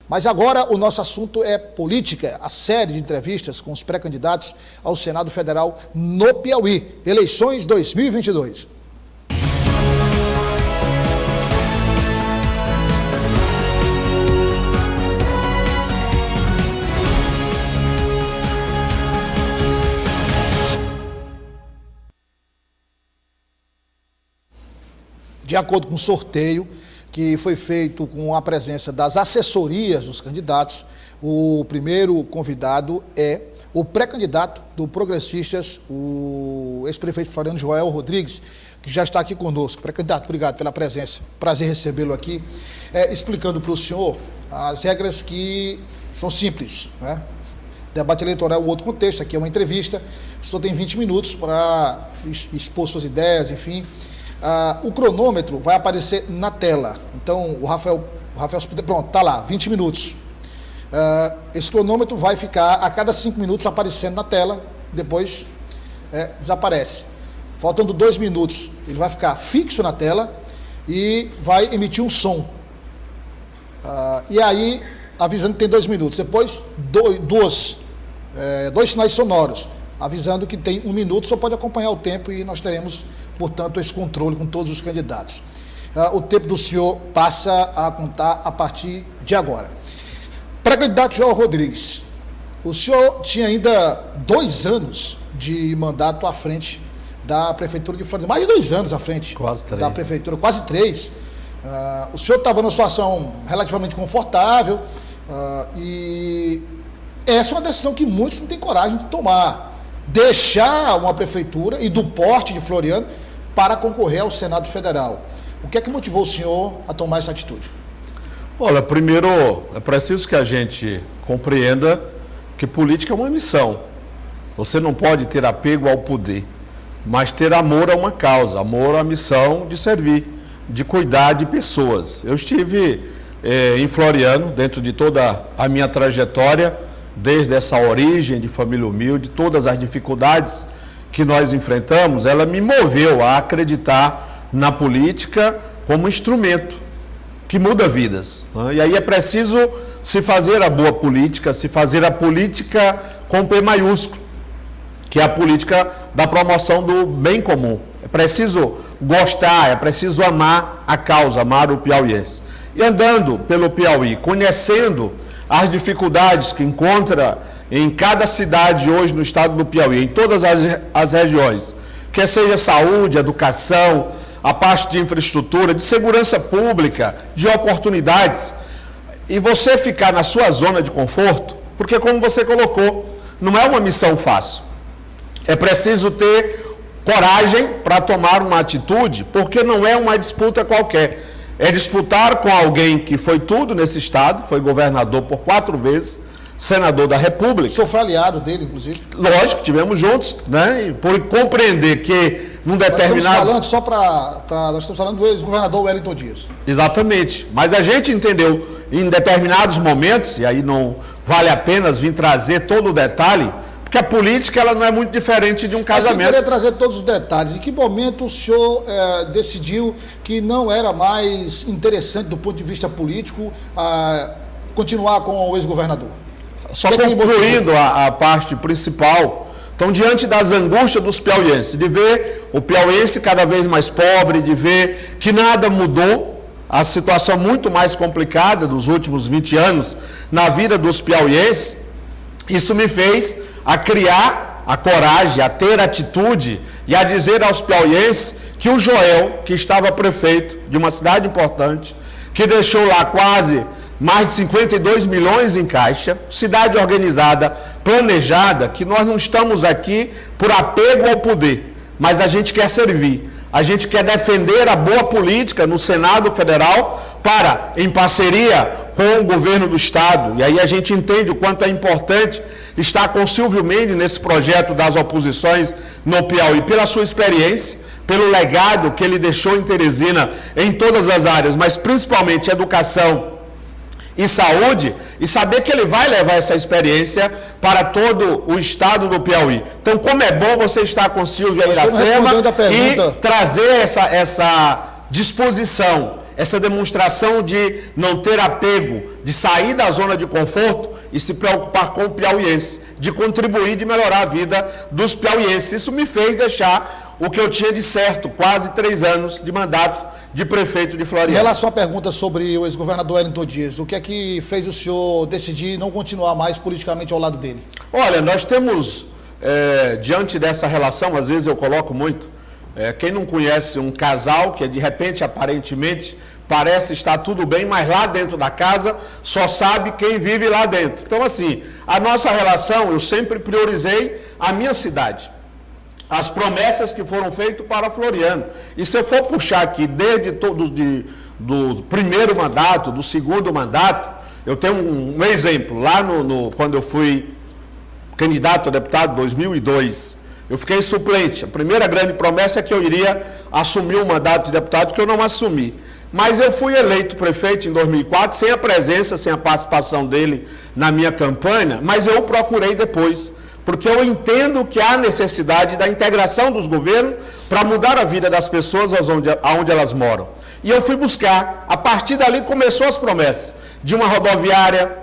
Mas agora o nosso assunto é política, a série de entrevistas com os pré-candidatos ao Senado Federal no Piauí, eleições 2022. De acordo com o sorteio, que foi feito com a presença das assessorias dos candidatos, o primeiro convidado é o pré-candidato do Progressistas, o ex-prefeito Floriano Joel Rodrigues, que já está aqui conosco. Pré-candidato, obrigado pela presença, prazer recebê-lo aqui. Explicando para o senhor as regras que são simples, né? Debate eleitoral é um outro contexto, aqui é uma entrevista, o senhor tem 20 minutos para expor suas ideias, enfim. O cronômetro vai aparecer na tela. Então, o Rafael, pronto, está lá, 20 minutos. Esse cronômetro vai ficar a cada 5 minutos aparecendo na tela, depois desaparece. Faltando 2 minutos, ele vai ficar fixo na tela e vai emitir um som. E aí, avisando que tem 2 minutos. Depois, dois sinais sonoros, avisando que tem 1 minuto, só pode acompanhar o tempo e nós teremos, portanto, esse controle com todos os candidatos. O tempo do senhor passa a contar a partir de agora. Pré-candidato Joel Rodrigues, o senhor tinha ainda 2 anos de mandato à frente da Prefeitura de Floriano, mais de 2 anos à frente da Prefeitura, quase 3. O senhor estava numa situação relativamente confortável e essa é uma decisão que muitos não têm coragem de tomar. Deixar uma prefeitura e do porte de Floriano para concorrer ao Senado Federal. O que é que motivou o senhor a tomar essa atitude? Olha, primeiro é preciso que a gente compreenda que política é uma missão. Você não pode ter apego ao poder, mas ter amor a uma causa, amor à missão de servir, de cuidar de pessoas. Eu estive em Floriano, dentro de toda a minha trajetória, desde essa origem de família humilde, todas as dificuldades que nós enfrentamos, ela me moveu a acreditar na política como instrumento que muda vidas. E aí é preciso se fazer a boa política, se fazer a política com P maiúsculo, que é a política da promoção do bem comum. É preciso gostar, é preciso amar a causa, amar o piauiense. E andando pelo Piauí, conhecendo as dificuldades que encontra em cada cidade hoje no estado do Piauí, em todas as regiões, quer seja saúde, educação, a parte de infraestrutura, de segurança pública, de oportunidades, e você ficar na sua zona de conforto, porque como você colocou, não é uma missão fácil. É preciso ter coragem para tomar uma atitude, porque não é uma disputa qualquer. É disputar com alguém que foi tudo nesse estado, foi governador por 4 vezes, senador da República. O senhor foi aliado dele, inclusive? Lógico, tivemos juntos, né? E por compreender que num determinado... Nós estamos falando do ex-governador Wellington Dias. Exatamente, mas a gente entendeu em determinados momentos, e aí não vale a pena vir trazer todo o detalhe, porque a política ela não é muito diferente de um casamento. Mas eu queria trazer todos os detalhes. Em que momento o senhor decidiu que não era mais interessante do ponto de vista político continuar com o ex-governador? Só concluindo a parte principal, então diante das angústias dos piauienses, de ver o piauiense cada vez mais pobre, de ver que nada mudou, a situação muito mais complicada dos últimos 20 anos na vida dos piauienses, isso me fez a criar a coragem, a ter atitude e a dizer aos piauienses que o Joel, que estava prefeito de uma cidade importante, que deixou lá quase mais de 52 milhões em caixa, cidade organizada, planejada, que nós não estamos aqui por apego ao poder, mas a gente quer servir, a gente quer defender a boa política no Senado Federal para, em parceria com o governo do Estado, e aí a gente entende o quanto é importante estar com Silvio Mendes nesse projeto das oposições no Piauí, pela sua experiência, pelo legado que ele deixou em Teresina em todas as áreas, mas principalmente educação e saúde, e saber que ele vai levar essa experiência para todo o estado do Piauí. Então, como é bom você estar com Silvio Iracema e trazer essa disposição, essa demonstração de não ter apego, de sair da zona de conforto e se preocupar com o piauiense, de contribuir, de melhorar a vida dos piauienses. Isso me fez deixar o que eu tinha de certo, quase 3 anos de mandato de prefeito de Floriano. Em relação à pergunta sobre o ex-governador Wellington Dias, o que é que fez o senhor decidir não continuar mais politicamente ao lado dele? Olha, nós temos, diante dessa relação, às vezes eu coloco muito, quem não conhece um casal que de repente, aparentemente, parece estar tudo bem, mas lá dentro da casa só sabe quem vive lá dentro. Então, assim, a nossa relação, eu sempre priorizei a minha cidade, as promessas que foram feitas para Floriano. E se eu for puxar aqui, desde do primeiro mandato, do segundo mandato, eu tenho um exemplo. Lá quando eu fui candidato a deputado em 2002, eu fiquei suplente. A primeira grande promessa é que eu iria assumir o mandato de deputado, que eu não assumi. Mas eu fui eleito prefeito em 2004, sem a presença, sem a participação dele na minha campanha, mas eu o procurei depois, porque eu entendo que há necessidade da integração dos governos para mudar a vida das pessoas aonde elas moram. E eu fui buscar. A partir dali começou as promessas de uma rodoviária,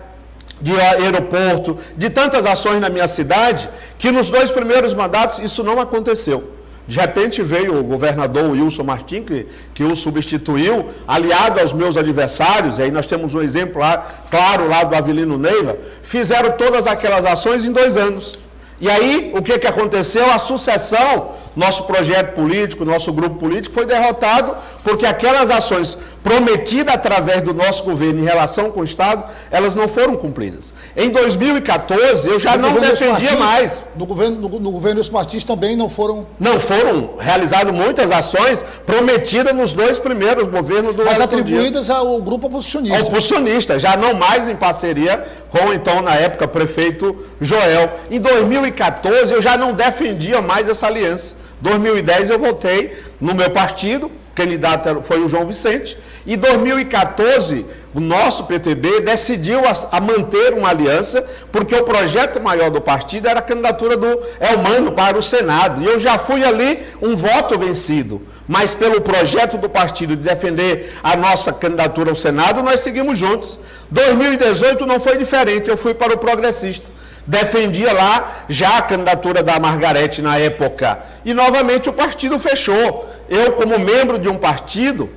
de aeroporto, de tantas ações na minha cidade, que nos 2 primeiros mandatos isso não aconteceu. De repente veio o governador Wilson Martins, que o substituiu, aliado aos meus adversários, e aí nós temos um exemplo lá, claro, lá do Avelino Neiva, fizeram todas aquelas ações em 2 anos. E aí, o que aconteceu? A sucessão, nosso projeto político, nosso grupo político foi derrotado porque aquelas ações prometidas através do nosso governo em relação com o Estado, elas não foram cumpridas. Em 2014, eu já não defendia mais. No governo dos Martins também não foram... Não foram realizadas muitas ações prometidas nos 2 primeiros governos do mas atribuídas ao grupo oposicionista. Ao oposicionista, já não mais em parceria com, então, na época, prefeito Joel. Em 2014, eu já não defendia mais essa aliança. 2010 eu votei no meu partido, candidato foi o João Vicente, e 2014 o nosso PTB decidiu a manter uma aliança, porque o projeto maior do partido era a candidatura do Elmano para o Senado, e eu já fui ali um voto vencido, mas pelo projeto do partido de defender a nossa candidatura ao Senado, nós seguimos juntos. 2018 não foi diferente, eu fui para o Progressista. Defendia lá já a candidatura da Margarete na época. E novamente o partido fechou. Eu, como membro de um partido,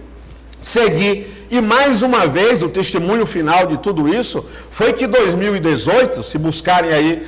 segui. E mais uma vez, o testemunho final de tudo isso foi que 2018, se buscarem aí,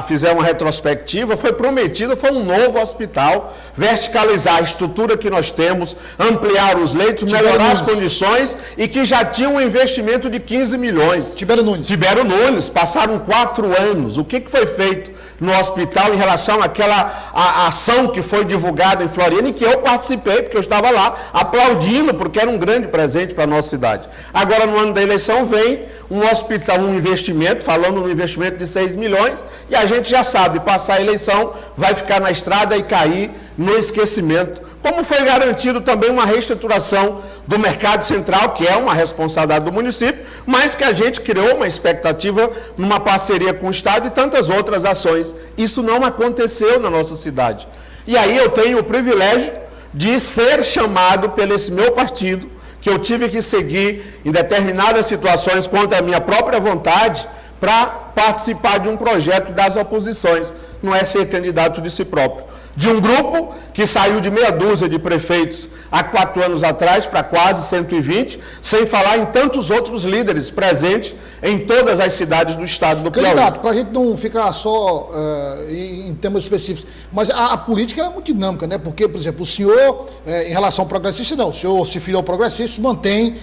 fizer uma retrospectiva, foi prometido, foi um novo hospital, verticalizar a estrutura que nós temos, ampliar os leitos, melhorar as condições, e que já tinha um investimento de 15 milhões. Tibério Nunes, passaram 4 anos. O que foi feito no hospital em relação àquela ação que foi divulgada em Floriano, e que eu participei, porque eu estava lá aplaudindo, porque era um grande presente para a nossa cidade. Agora, no ano da eleição, vem um hospital, um investimento, falando no investimento de 6 milhões, e a gente já sabe, passar a eleição, vai ficar na estrada e cair no esquecimento. Como foi garantido também uma reestruturação do mercado central, que é uma responsabilidade do município, mas que a gente criou uma expectativa numa parceria com o Estado e tantas outras ações. Isso não aconteceu na nossa cidade. E aí eu tenho o privilégio de ser chamado pelo esse meu partido, que eu tive que seguir em determinadas situações contra a minha própria vontade, para participar de um projeto das oposições. Não é ser candidato de si próprio. De um grupo que saiu de meia dúzia de prefeitos há 4 anos atrás para quase 120, sem falar em tantos outros líderes presentes em todas as cidades do estado do Piauí. Candidato, para a gente não ficar só em temas específicos, mas a política é muito dinâmica, né? Porque, por exemplo, o senhor, em relação ao progressista, não, o senhor se filiou ao progressista, mantém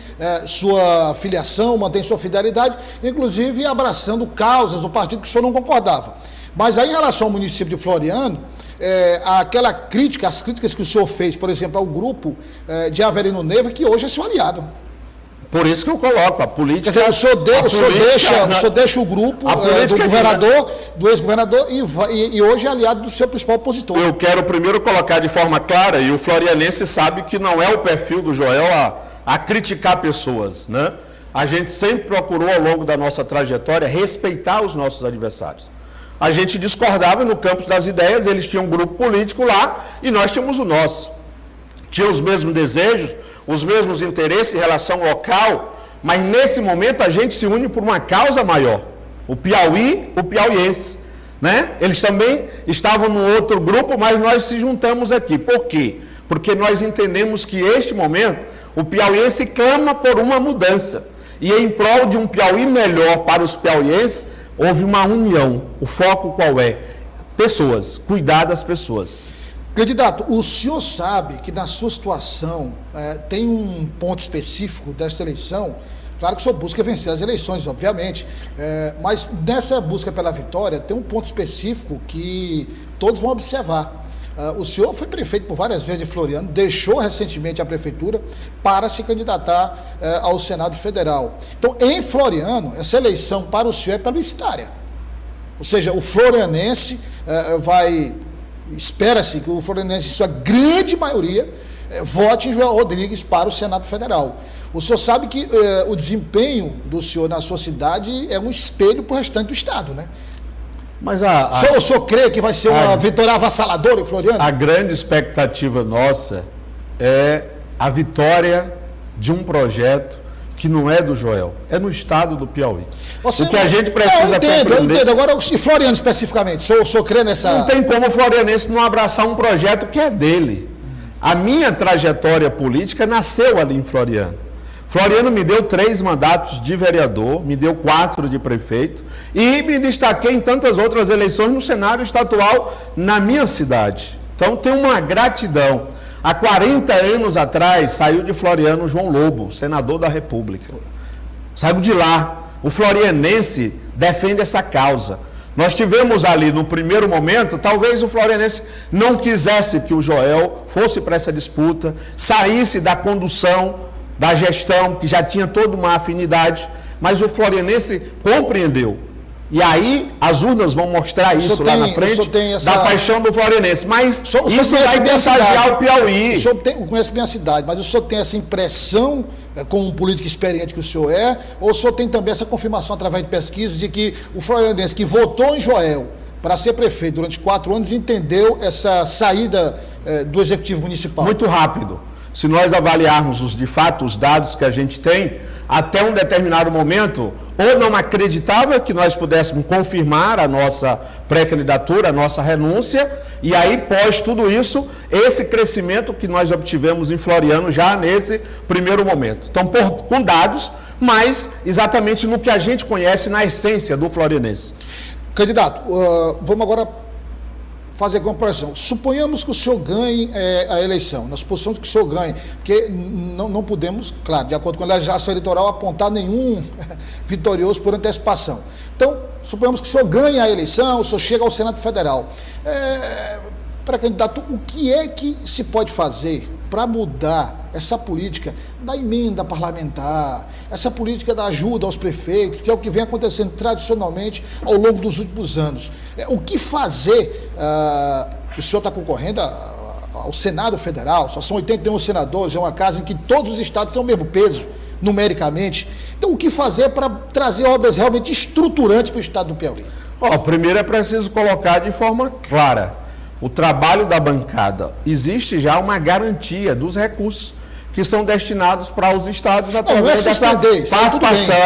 sua filiação, mantém sua fidelidade, inclusive abraçando causas do partido que o senhor não concordava. Mas aí, em relação ao município de Floriano, aquela crítica, as críticas que o senhor fez, por exemplo, ao grupo de Avelino Neiva, que hoje é seu aliado. Por isso que eu coloco a política. Quer dizer, o senhor deixa o grupo do governador, do ex-governador, e hoje é aliado do seu principal opositor. Eu quero primeiro colocar de forma clara, e o florianense sabe que não é o perfil do Joel a criticar pessoas, né? A gente sempre procurou, ao longo da nossa trajetória, respeitar os nossos adversários. A gente discordava no campo das ideias, eles tinham um grupo político lá e nós tínhamos o nosso. Tinha os mesmos desejos, os mesmos interesses em relação local, mas nesse momento a gente se une por uma causa maior. O Piauí, o piauiense, né? Eles também estavam no outro grupo, mas nós se juntamos aqui. Por quê? Porque nós entendemos que este momento o piauiense clama por uma mudança. E em prol de um Piauí melhor para os piauienses, houve uma união. O foco qual é? Pessoas, cuidar das pessoas. Candidato, o senhor sabe que na sua situação tem um ponto específico desta eleição. Claro que o senhor busca vencer as eleições, obviamente, mas nessa busca pela vitória tem um ponto específico que todos vão observar. O senhor foi prefeito por várias vezes de Floriano, deixou recentemente a prefeitura para se candidatar ao Senado Federal. Então, em Floriano, essa eleição para o senhor é plebiscitária. Ou seja, o florianense espera-se que o florianense, em sua grande maioria, vote em Joel Rodrigues para o Senado Federal. O senhor sabe que o desempenho do senhor na sua cidade é um espelho para o restante do estado, né? Mas o senhor crê que vai ser uma vitória avassaladora em Floriano? A grande expectativa nossa é a vitória de um projeto que não é do Joel, é no estado do Piauí. O que a gente precisa compreender... Eu entendo. Agora, e Floriano especificamente, o senhor crê nessa... Não tem como o florianense não abraçar um projeto que é dele. A minha trajetória política nasceu ali em Floriano. Floriano me deu 3 mandatos de vereador, me deu 4 de prefeito e me destaquei em tantas outras eleições no cenário estadual na minha cidade. Então, tenho uma gratidão. Há 40 anos atrás, saiu de Floriano João Lobo, senador da República. Saiu de lá. O florianense defende essa causa. Nós tivemos ali, no primeiro momento, talvez o florianense não quisesse que o Joel fosse para essa disputa, saísse da condução da gestão, que já tinha toda uma afinidade, mas o florianense compreendeu. E aí as urnas vão mostrar isso lá na frente, da paixão do florianense. Mas isso vai contagiar o Piauí. O senhor conhece bem a cidade, mas o senhor tem essa impressão, como um político experiente que o senhor é, ou o senhor tem também essa confirmação através de pesquisas de que o florianense que votou em Joel para ser prefeito durante 4 anos entendeu essa saída do Executivo Municipal? Muito rápido. Se nós avaliarmos de fato os dados que a gente tem, até um determinado momento, ou não acreditava que nós pudéssemos confirmar a nossa pré-candidatura, a nossa renúncia, e aí, pós tudo isso, esse crescimento que nós obtivemos em Floriano já nesse primeiro momento. Então, com dados, mas exatamente no que a gente conhece na essência do florianense. Candidato, vamos agora fazer uma projeção. Suponhamos que o senhor ganhe a eleição, nós suponhamos que o senhor ganhe, porque não podemos, claro, de acordo com a legislação eleitoral, apontar nenhum vitorioso por antecipação. Então, suponhamos que o senhor ganhe a eleição, o senhor chega ao Senado Federal. Pré-candidato, o que é que se pode fazer para mudar essa política da emenda parlamentar, essa política da ajuda aos prefeitos, que é o que vem acontecendo tradicionalmente ao longo dos últimos anos? O que fazer? O senhor está concorrendo ao Senado Federal, só são 81 senadores, é uma casa em que todos os estados têm o mesmo peso, numericamente. Então, o que fazer para trazer obras realmente estruturantes para o estado do Piauí? Primeiro é preciso colocar de forma clara o trabalho da bancada. Existe já uma garantia dos recursos que são destinados para os estados através dessa participação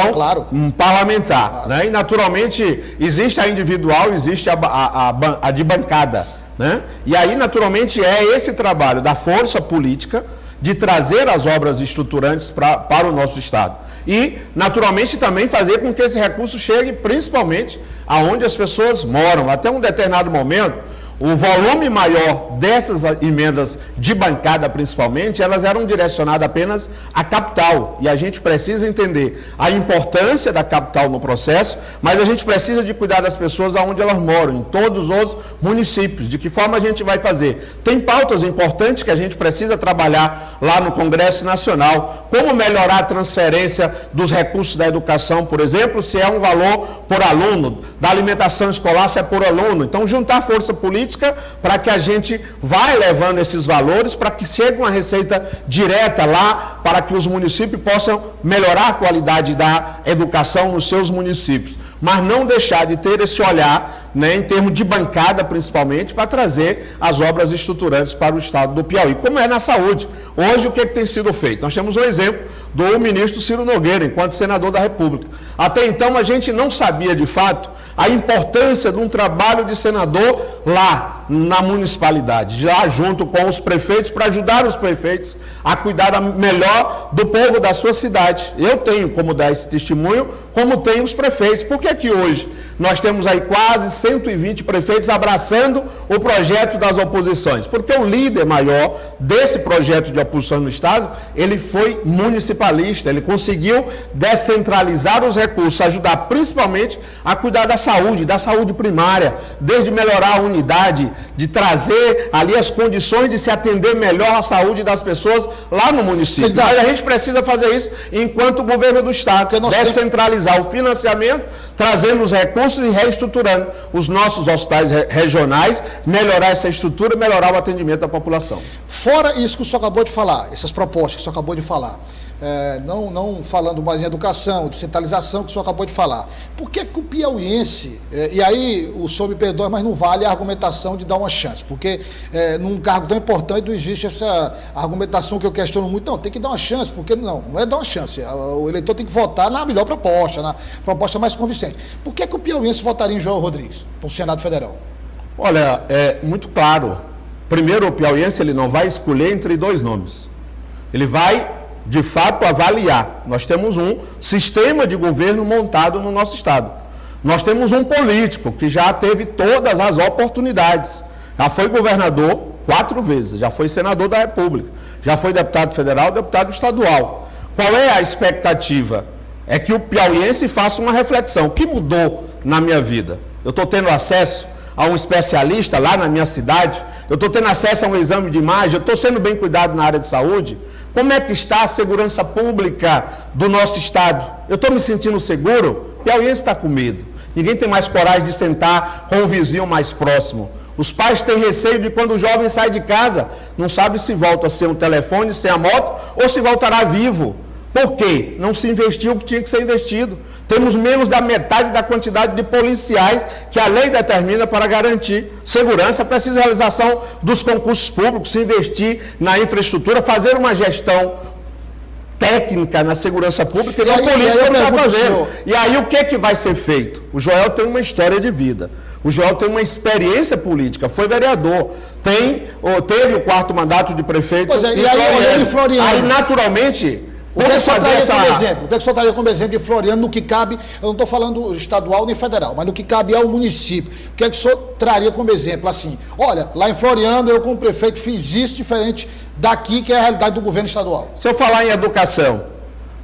parlamentar. Claro. Né? E, naturalmente, existe a individual, existe a de bancada. Né? E aí, naturalmente, é esse trabalho da força política de trazer as obras estruturantes para o nosso estado. E, naturalmente, também fazer com que esse recurso chegue principalmente aonde as pessoas moram. Até um determinado momento, o volume maior dessas emendas de bancada, principalmente, elas eram direcionadas apenas à capital. E a gente precisa entender a importância da capital no processo, mas a gente precisa de cuidar das pessoas aonde elas moram, em todos os municípios. De que forma a gente vai fazer? Tem pautas importantes que a gente precisa trabalhar lá no Congresso Nacional. Como melhorar a transferência dos recursos da educação, por exemplo, se é um valor por aluno, da alimentação escolar, se é por aluno. Então, juntar força política para que a gente vá levando esses valores para que chegue uma receita direta lá, para que os municípios possam melhorar a qualidade da educação nos seus municípios. Mas não deixar de ter esse olhar né, em termos de bancada, principalmente, para trazer as obras estruturantes para o estado do Piauí, como é na saúde. Hoje, o que tem sido feito? Nós temos um exemplo do ministro Ciro Nogueira, enquanto senador da República. Até então, a gente não sabia, de fato, a importância de um trabalho de senador lá na municipalidade, já junto com os prefeitos, para ajudar os prefeitos a cuidar melhor do povo da sua cidade. Eu tenho como dar esse testemunho, como tem os prefeitos. Por que que hoje nós temos aí quase 120 prefeitos abraçando o projeto das oposições? Porque o líder maior desse projeto de oposição no estado, ele foi municipalista, ele conseguiu descentralizar os recursos, ajudar principalmente a cuidar da saúde primária, desde melhorar a unidade, de trazer ali as condições de se atender melhor à saúde das pessoas lá no município. Mas a gente precisa fazer isso enquanto governo do estado, descentralizar o financiamento, trazendo os recursos e reestruturando os nossos hospitais regionais, melhorar essa estrutura, melhorar o atendimento da população. Fora isso que o senhor acabou de falar, essas propostas que o senhor acabou de falar, não falando mais em educação, descentralização, que o senhor acabou de falar, por que que o piauiense, e aí o senhor me perdoa, mas não vale a argumentação de dar uma chance, porque num cargo tão importante não existe essa argumentação que eu questiono muito, não, tem que dar uma chance, porque não é dar uma chance, o eleitor tem que votar na melhor proposta, na proposta mais convincente. Por que que o piauiense votaria em Joel Rodrigues, para o Senado Federal? Olha, é muito claro. Primeiro, o piauiense ele não vai escolher entre dois nomes. Ele vai, de fato, avaliar. Nós temos um sistema de governo montado no nosso estado. Nós temos um político que já teve todas as oportunidades. Já foi governador 4 vezes, já foi senador da República, já foi deputado federal, deputado estadual. Qual é a expectativa? É que o piauiense faça uma reflexão. O que mudou na minha vida? Eu estou tendo acesso a um especialista lá na minha cidade? Eu estou tendo acesso a um exame de imagem? Eu estou sendo bem cuidado na área de saúde? Como é que está a segurança pública do nosso estado? Eu estou me sentindo seguro? O piauiense está com medo. Ninguém tem mais coragem de sentar com o vizinho mais próximo. Os pais têm receio de quando o jovem sai de casa, não sabe se volta sem o telefone, sem a moto, ou se voltará vivo. Por quê? Não se investiu o que tinha que ser investido. Temos menos da metade da quantidade de policiais que a lei determina para garantir segurança. Precisa realização dos concursos públicos, se investir na infraestrutura, fazer uma gestão técnica na segurança pública e não política como está fazendo. E aí o que vai ser feito? O Joel tem uma história de vida. O Joel tem uma experiência política, foi vereador, teve o 4º mandato de prefeito. Pois é, e aí, Floriano. Aí, naturalmente... O que é que o senhor traria como exemplo de Floriano no que cabe, eu não estou falando estadual nem federal, mas no que cabe ao município. O que é que o senhor traria como exemplo? Assim, olha, lá em Floriano eu como prefeito fiz isso diferente daqui, que é a realidade do governo estadual. Se eu falar em educação,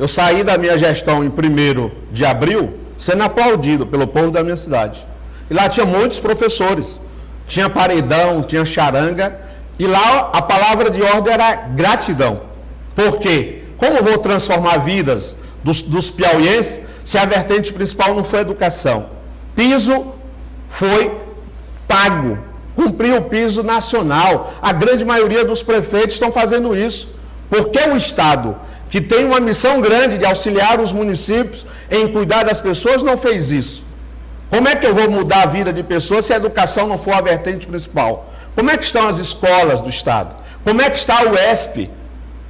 eu saí da minha gestão em 1º de abril sendo aplaudido pelo povo da minha cidade. E lá tinha muitos professores, tinha paredão, tinha charanga, e lá a palavra de ordem era gratidão. Por quê? Como eu vou transformar vidas dos piauienses se a vertente principal não foi educação? Piso foi pago, cumpriu o piso nacional. A grande maioria dos prefeitos estão fazendo isso. Porque o Estado, que tem uma missão grande de auxiliar os municípios em cuidar das pessoas, não fez isso? Como é que eu vou mudar a vida de pessoas se a educação não for a vertente principal? Como é que estão as escolas do Estado? Como é que está o UESP?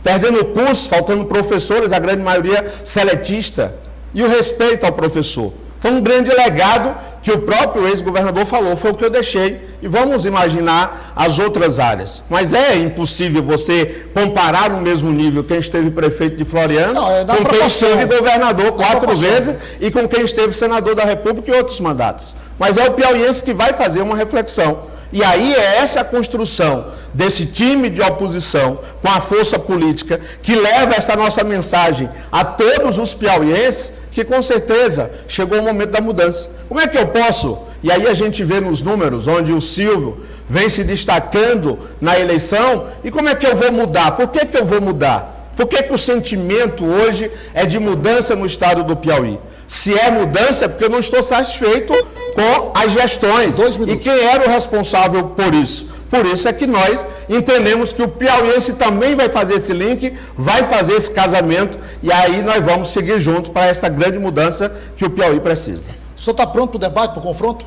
Perdendo curso, faltando professores, a grande maioria seletista. E o respeito ao professor. Então, um grande legado que o próprio ex-governador falou, foi o que eu deixei. E vamos imaginar as outras áreas. Mas é impossível você comparar no mesmo nível quem esteve prefeito de Floriano com quem esteve governador 4 vezes e com quem esteve senador da República e outros mandatos. Mas é o piauiense que vai fazer uma reflexão. E aí é essa a construção desse time de oposição com a força política que leva essa nossa mensagem a todos os piauienses que com certeza chegou o momento da mudança. Como é que eu posso? E aí a gente vê nos números onde o Silvio vem se destacando na eleição. E como é que eu vou mudar? Por que que eu vou mudar? Por que que o sentimento hoje é de mudança no estado do Piauí? Se é mudança, é porque eu não estou satisfeito com as gestões. E quem era o responsável por isso? Por isso é que nós entendemos que o piauiense também vai fazer esse link, vai fazer esse casamento, e aí nós vamos seguir junto para essa grande mudança que o Piauí precisa. O senhor está pronto para o debate, para o confronto?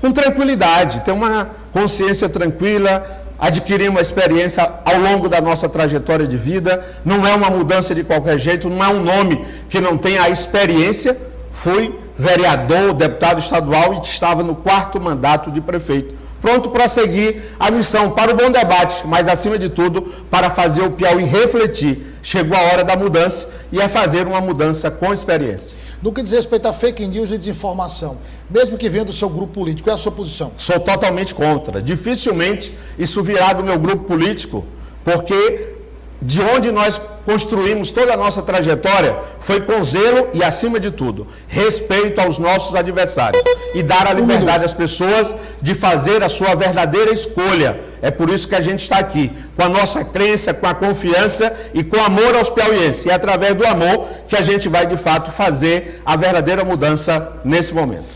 com tranquilidade, ter uma consciência tranquila, adquirir uma experiência ao longo da nossa trajetória de vida. Não é uma mudança de qualquer jeito, não é um nome que não tenha a experiência. Fui vereador, deputado estadual e estava no 4º mandato de prefeito. Pronto para seguir a missão, para o bom debate, mas acima de tudo, para fazer o Piauí refletir. Chegou a hora da mudança e é fazer uma mudança com experiência. No que diz respeito a fake news e desinformação, mesmo que venha do seu grupo político, qual é a sua posição? Sou totalmente contra. Dificilmente isso virá do meu grupo político, porque de onde nós construímos toda a nossa trajetória foi com zelo e, acima de tudo, respeito aos nossos adversários e dar a liberdade às pessoas de fazer a sua verdadeira escolha. É por isso que a gente está aqui, com a nossa crença, com a confiança e com amor aos piauienses. E é através do amor que a gente vai, de fato, fazer a verdadeira mudança nesse momento.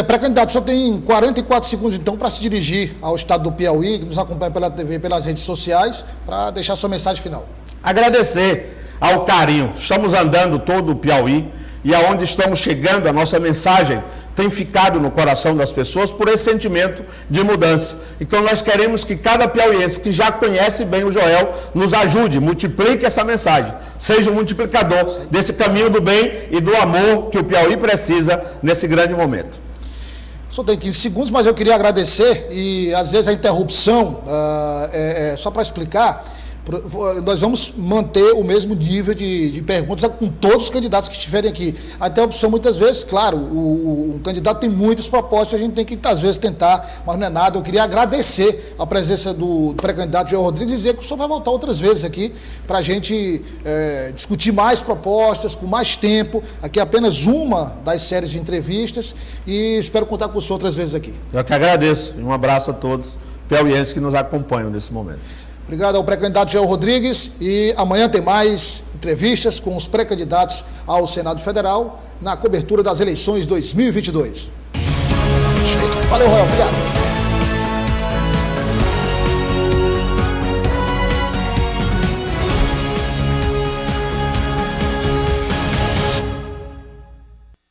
Pré-candidato, só tem 44 segundos, então, para se dirigir ao estado do Piauí, que nos acompanha pela TV, pelas redes sociais, para deixar sua mensagem final. Agradecer ao carinho. Estamos andando todo o Piauí e aonde estamos chegando, a nossa mensagem tem ficado no coração das pessoas por esse sentimento de mudança. Então nós queremos que cada piauiense que já conhece bem o Joel nos ajude, multiplique essa mensagem, seja um multiplicador desse caminho do bem e do amor que o Piauí precisa nesse grande momento. Só tem 15 segundos, mas eu queria agradecer e às vezes a interrupção, só para explicar, nós vamos manter o mesmo nível de perguntas com todos os candidatos que estiverem aqui. A interrupção, muitas vezes, claro, um candidato tem muitas propostas, a gente tem que, às vezes, tentar, mas não é nada. Eu queria agradecer a presença do pré-candidato Joel Rodrigues e dizer que o senhor vai voltar outras vezes aqui para a gente discutir mais propostas, com mais tempo. Aqui é apenas uma das séries de entrevistas e espero contar com o senhor outras vezes aqui. Eu que agradeço. Um abraço a todos piauienses que nos acompanham nesse momento. Obrigado ao pré-candidato Joel Rodrigues e amanhã tem mais entrevistas com os pré-candidatos ao Senado Federal na cobertura das eleições 2022. Valeu, Royal. Obrigado.